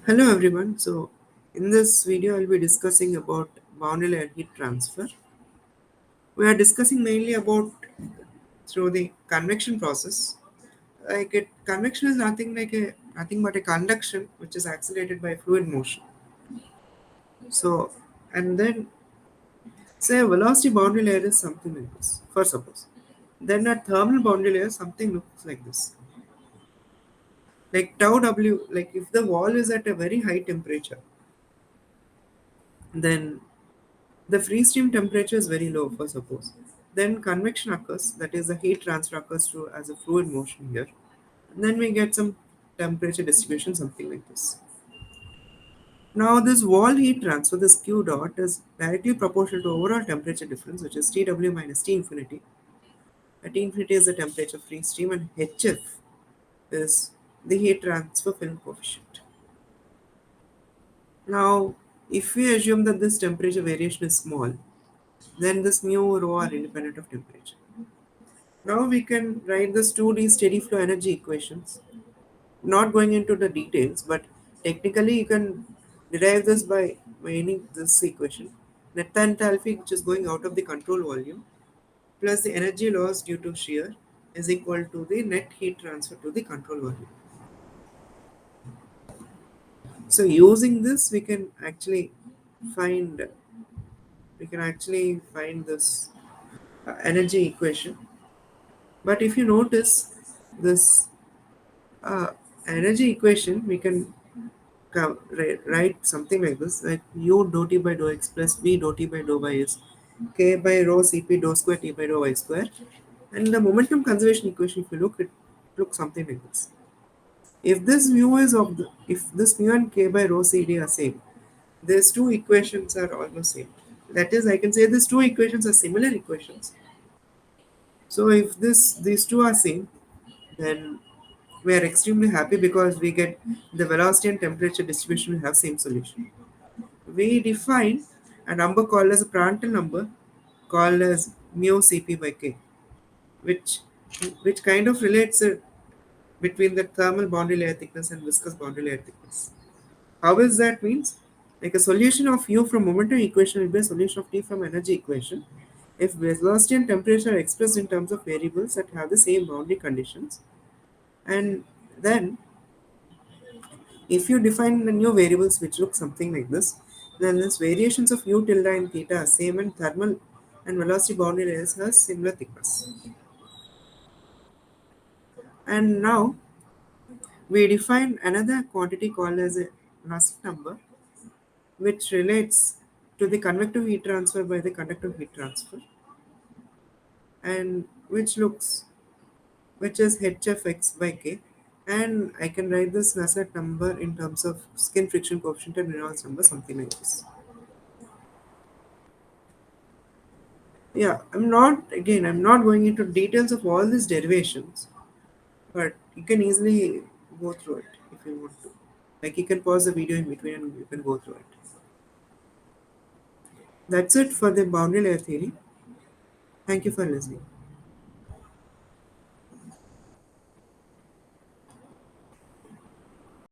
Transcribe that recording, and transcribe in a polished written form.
Hello everyone. So in this video I'll be discussing about boundary layer heat transfer. We are discussing mainly about through the convection process. Convection is nothing but a conduction which is accelerated by fluid motion. So and then say a velocity boundary layer is something like this. For suppose. Then a thermal boundary layer something looks like this. Like tau W, like if the wall is at a very high temperature, then the free stream temperature is very low, for suppose. Then convection occurs, that is, the heat transfer occurs through as a fluid motion here. And then we get some temperature distribution, something like this. Now, this wall heat transfer, this Q dot, is directly proportional to overall temperature difference, which is TW minus T infinity. T infinity is the temperature free stream, and HF is the heat transfer film coefficient. Now, if we assume that this temperature variation is small, then this mu rho are independent of temperature. Now we can write this 2D steady flow energy equations. Not going into the details, but technically you can derive this by meaning this equation. Net enthalpy, which is going out of the control volume, plus the energy loss due to shear is equal to the net heat transfer to the control volume. So using this, find we can actually find this energy equation. But if you notice this uh, energy equation, we can write something like this, like u dou t by dou x plus v dou t by dou y is k by rho cp dou square t by dou y square. And the momentum conservation equation, if you look, it looks something like this. If this mu and k by rho cd are same, these two equations are almost same. That is, I can say these two equations are similar equations. So if these two are same, then we are extremely happy because we get the velocity and temperature distribution will have same solution. We define a number called as a Prandtl number called as mu Cp by K, which which kind of relates it between the thermal boundary layer thickness and viscous boundary layer thickness. How is that means? Like a solution of U from momentum equation will be a solution of T from energy equation if velocity and temperature are expressed in terms of variables that have the same boundary conditions. And then if you define the new variables which look something like this, then this variations of u tilde and theta are same and thermal and velocity boundary layers have similar thickness. And now we define another quantity called as a Nusselt number, which relates to the convective heat transfer by the conductive heat transfer, and which is hfx by k. And I can write this Nusselt number in terms of skin friction coefficient and Reynolds number, something like this. Yeah, I'm not going into details of all these derivations, but you can easily go through it if you want to. Like you can pause the video in between and you can go through it. That's it for the boundary layer theory. Thank you for listening.